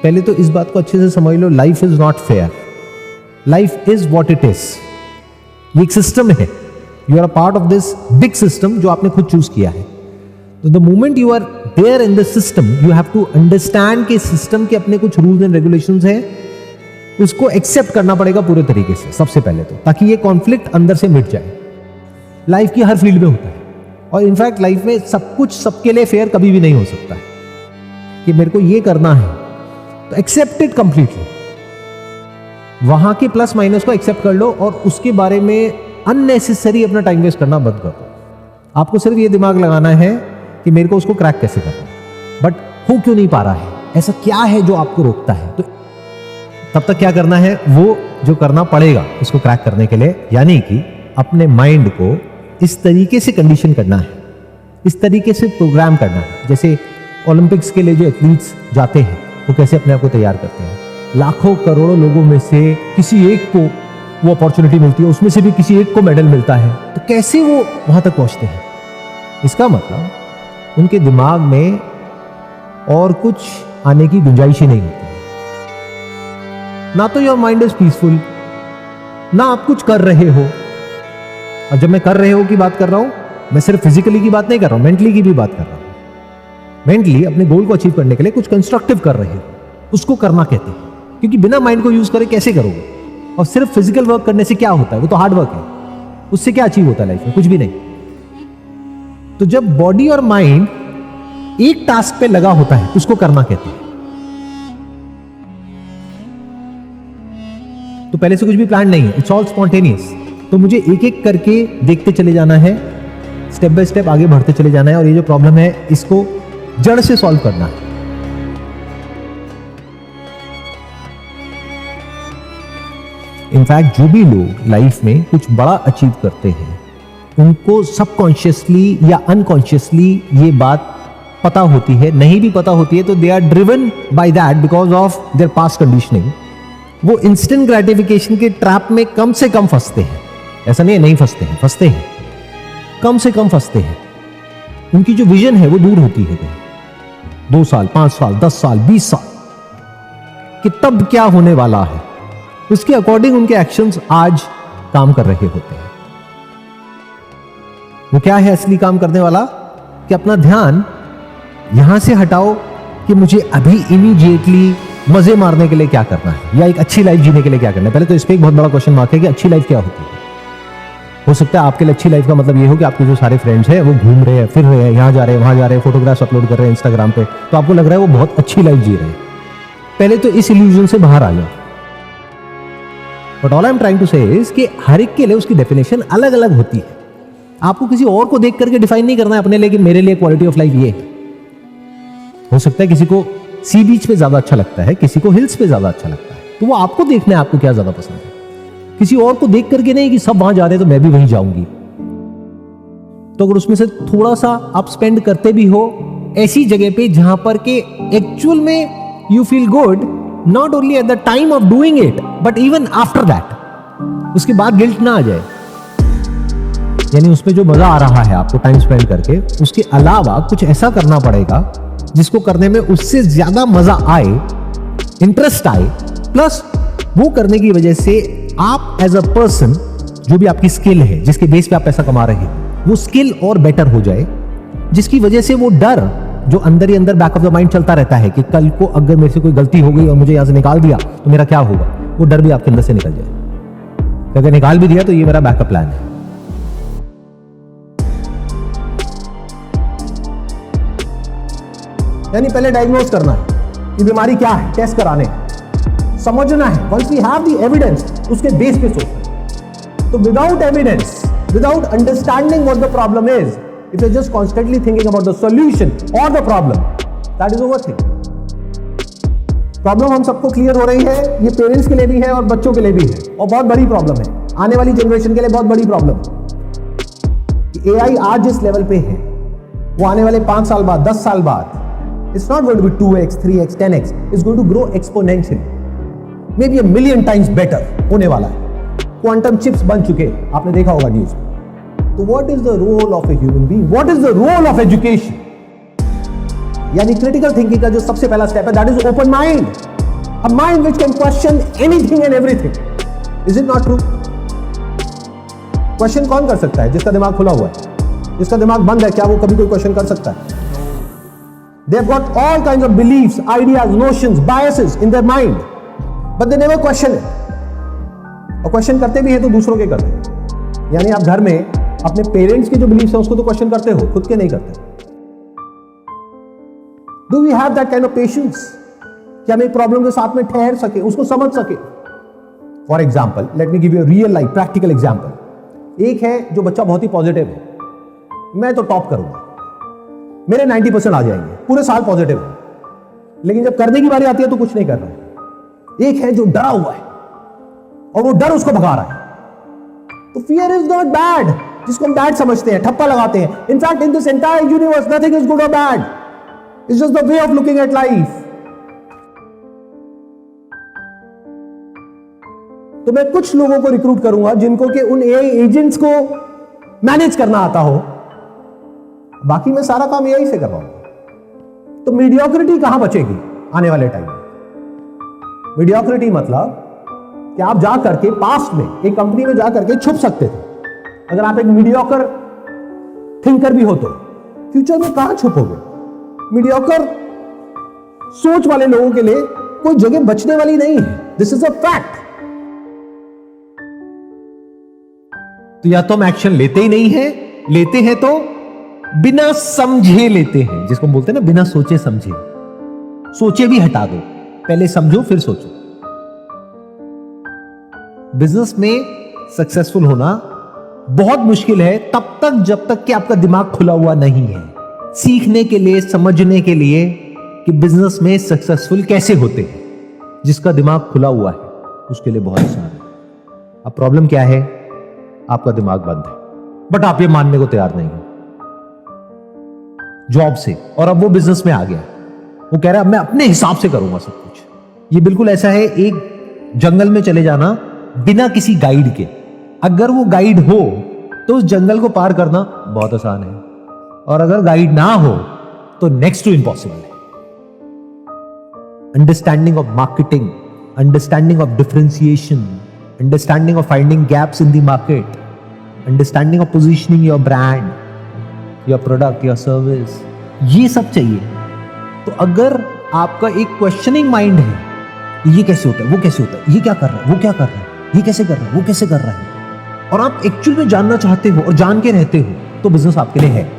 पहले तो इस बात को अच्छे से समझ लो, life is not fair, life is what it is. ये एक सिस्टम है, you are a part of this big system जो आपने खुद चूज किया है। तो the moment you are there in this system, you have to understand कि सिस्टम के अपने कुछ रूल्स एंड रेगुलेशंस हैं, उसको एक्सेप्ट करना पड़ेगा पूरे तरीके से सबसे पहले तो, ताकि ये कॉन्फ्लिक्ट अंदर से मिट जाए। लाइफ की हर फील्ड में होता है, और इनफैक्ट लाइफ में सब कुछ सबके लिए फेयर कभी भी नहीं हो सकता है कि मेरे को ये करना है तो एक्सेप्ट इट कंप्लीटली। वहां के प्लस माइनस को एक्सेप्ट कर लो और उसके बारे में अननेसेसरी अपना टाइम वेस्ट करना बंद कर दो। आपको सिर्फ ये दिमाग लगाना है कि मेरे को उसको क्रैक कैसे करना है, बट हो क्यों नहीं पा रहा है, ऐसा क्या है जो आपको रोकता है। तो तब तक क्या करना है, वो जो करना पड़ेगा उसको क्रैक करने के लिए, यानी कि अपने माइंड को इस तरीके से कंडीशन करना है, इस तरीके से प्रोग्राम करना है। जैसे ओलंपिक्स के लिए जो एथलीट्स जाते हैं वो कैसे अपने आप को तैयार करते हैं, लाखों करोड़ों लोगों में से किसी एक को वो अपॉर्चुनिटी मिलती है, उसमें से भी किसी एक को मेडल मिलता है, तो कैसे वो वहां तक पहुंचते हैं। इसका मतलब उनके दिमाग में और कुछ आने की गुंजाइश ही नहीं होती है। ना तो योर माइंड इज पीसफुल, ना आप कुछ कर रहे हो। और जब मैं कर रहे हो की बात कर रहा हूं, मैं सिर्फ फिजिकली की बात नहीं कर रहा हूं, मेंटली की भी बात कर रहा हूं। मेंटली अपने गोल को अचीव करने के लिए कुछ कंस्ट्रक्टिव कर रहे हो, उसको करना कहते हैं। क्योंकि बिना माइंड को यूज करे कैसे करोगे, और सिर्फ फिजिकल वर्क करने से क्या होता है, वो तो हार्ड वर्क है, उससे क्या अचीव होता है लाइफ में, कुछ भी नहीं। तो जब बॉडी और माइंड एक टास्क पे लगा होता है, उसको करना कहते हैं। तो पहले से कुछ भी प्लान नहीं है, इट्स ऑल स्पॉन्टेनियस। तो मुझे एक एक करके देखते चले जाना है, स्टेप बाय स्टेप आगे बढ़ते चले जाना है, और ये जो प्रॉब्लम है इसको जड़ से सॉल्व करना है। इनफैक्ट जो भी लोग लाइफ में कुछ बड़ा अचीव करते हैं, उनको सबकॉन्शियसली या अनकॉन्शियसली ये बात पता होती है, नहीं भी पता होती है तो they are driven by that because of their past conditioning. वो इंस्टेंट ग्रेटिफिकेशन के ट्रैप में कम से कम फंसते हैं। ऐसा नहीं है नहीं फंसते हैं, फंसते हैं, कम से कम फंसते हैं। उनकी जो विजन है वो दूर होती है, 2 साल 5 साल 10 साल 20 साल कि तब क्या होने वाला है, उसके अकॉर्डिंग उनके एक्शंस आज काम कर रहे होते हैं। वो क्या है असली काम करने वाला, कि अपना ध्यान यहां से हटाओ कि मुझे अभी इमीडिएटली मजे मारने के लिए क्या करना है, या एक अच्छी लाइफ जीने के लिए क्या करना है। पहले तो इस पे एक बहुत बड़ा क्वेश्चन मार्क है कि अच्छी लाइफ क्या होती है। हो सकता है आपके लिए अच्छी लाइफ का मतलब ये हो कि आपके जो सारे फ्रेंड्स हैं वो घूम रहे हैं, फिर रहे हैं, यहां जा रहे हैं, वहां जा रहे हैं, फोटोग्राफ्स अपलोड कर रहे हैं इंस्टाग्राम पे, तो आपको लग रहा है वो बहुत अच्छी लाइफ जी रहे हैं। पहले तो इस इल्यूजन से बाहर आ जाओ। But all I am trying to say is कि हर एक के लिए उसकी डेफिनेशन अलग अलग होती है। आपको किसी और को देख करके डिफाइन नहीं करना है अपने लिए कि मेरे लिए क्वालिटी ऑफ लाइफ ये है। हो सकता है किसी को सी बीच पे ज्यादा अच्छा लगता है, किसी को हिल्स पे ज्यादा अच्छा लगता है, तो वो आपको देखना है आपको क्या ज्यादा पसंद है। किसी और को देख करके नहीं कि सब वहां जा रहे हैं तो मैं भी वहीं जाऊंगी। तो अगर उसमें से थोड़ा सा आप स्पेंड करते भी हो ऐसी जगह पे जहां पर के एक्चुअल में you feel good, not only at the time of doing it but even after that, उसके बाद गिल्ट ना आ जाए। यानी उसमें जो मजा आ रहा है आपको टाइम स्पेंड करके, उसके अलावा कुछ ऐसा करना पड़ेगा जिसको करने में उससे ज्यादा मजा आए, इंटरेस्ट आए, प्लस वो करने की वजह से आप एज अ पर्सन जो भी आपकी स्किल है, जिसके बेस पे आप पैसा कमा रहे हैं, वो स्किल और बेटर हो जाए, जिसकी वजह से वो डर जो अंदर ही अंदर बैक ऑफ द माइंड चलता रहता है कि कल को अगर मेरे से कोई गलती हो गई और मुझे यहां से निकाल दिया तो मेरा क्या होगा, वो डर भी आपके अंदर से निकल जाए। अगर निकाल भी दिया तो ये मेरा बैकअप प्लान है। यानी पहले डायग्नोज करना है कि बीमारी क्या है, टेस्ट कराने हैं, समझना है। Once we have the evidence, उसके बेस पे सोचना। तो without evidence, without understanding what the problem is, if you just constantly thinking about the solution और the problem, that is overthinking. Problem हम सबको क्लियर हो रही है, ये पेरेंट्स के लिए भी है और बच्चों के लिए भी है, और बहुत बड़ी प्रॉब्लम है, आने वाली जनरेशन के लिए बहुत बड़ी प्रॉब्लम है। एआई आज जिस लेवल पे है, वो आने वाले 5 साल बाद, 10 साल बाद, it's not going to be 2x, 3x, 10x. It's going to grow exponentially. Maybe a million times better होने वाला है। क्वांटम चिप्स बन चुके, आपने देखा होगा न्यूज में। तो what is the role of a human being? What is the role of education? यानी क्रिटिकल थिंकिंग का जो सबसे पहला स्टेप है, that is open mind. A mind which can question anything and everything. Is it not true? Question कौन कर सकता है? जिसका दिमाग खुला हुआ है। जिसका दिमाग बंद है, क्या वो कभी कोई क्वेश्चन कर सकता है? They have got all kinds of beliefs, ideas, notions, biases in their mind, but they never question it. और क्वेश्चन करते भी हैं तो दूसरों के करते हैं। यानी आप घर में अपने पेरेंट्स के जो बिलीफ्स हैं उसको तो क्वेश्चन करते हो, खुद के नहीं करते। Do we have that kind of patience? कि हम एक प्रॉब्लम के साथ में ठहर सके, उसको समझ सके। For example, let me give you real life practical example. एक है जो बच्चा बहुत ही पॉजिटिव है, मैं तो टॉप करूंगा, मेरे 90% आ जाएंगे, पूरे साल पॉजिटिव है, लेकिन जब करने की बारी आती है तो कुछ नहीं कर रहा। एक है जो डरा हुआ है और वो डर उसको भगा रहा है। तो फियर इज नॉट बैड, जिसको हम बैड समझते हैं, ठप्पा लगाते हैं। In fact in this entire universe nothing is good और bad, it's just the way of looking at life. तो मैं कुछ लोगों को रिक्रूट करूंगा जिनको कि उन एआई एजेंट्स को मैनेज करना आता हो, बाकी मैं सारा काम एआई से करवाऊंगा। तो मीडियोक्रिटी कहां बचेगी आने वाले टाइम में? मीडियोक्रिटी मतलब कि आप जा करके पास्ट में एक कंपनी में जा करके छुप सकते थे। अगर आप एक मीडियोकर थिंकर भी हो तो फ्यूचर में कहां छुपोगे? मीडियोकर सोच वाले लोगों के लिए कोई जगह बचने वाली नहीं है। This is a fact. तो या तो हम एक्शन लेते ही नहीं है, लेते हैं तो बिना समझे लेते हैं, जिसको हम बोलते हैं ना बिना सोचे समझे। सोचे भी हटा दो, पहले समझो फिर सोचो। बिजनेस में सक्सेसफुल होना बहुत मुश्किल है तब तक जब तक कि आपका दिमाग खुला हुआ नहीं है, सीखने के लिए, समझने के लिए कि बिजनेस में सक्सेसफुल कैसे होते हैं। जिसका दिमाग खुला हुआ है उसके लिए बहुत आसान है। अब प्रॉब्लम क्या है? आपका दिमाग बंद है, बट आप ये मानने को तैयार नहीं हो। जॉब से और अब वो बिजनेस में आ गया, वो कह रहा है अब मैं अपने हिसाब से करूंगा सब कुछ। ये बिल्कुल ऐसा है एक जंगल में चले जाना बिना किसी गाइड के। अगर वो गाइड हो तो उस जंगल को पार करना बहुत आसान है, और अगर गाइड ना हो तो नेक्स्ट टू इम्पॉसिबल है। Understanding of marketing, understanding of differentiation, understanding of finding gaps in the market, understanding of positioning your brand, your product, your service, ये सब चाहिए। तो अगर आपका एक क्वेश्चनिंग माइंड है, ये कैसे होता है, वो कैसे होता है, ये क्या कर रहा है, वो क्या कर रहा है, ये कैसे कर रहा है, वो कैसे कर रहा है, और आप एक्चुअल में जानना चाहते हो और जान के रहते हो, तो बिजनेस आपके लिए है।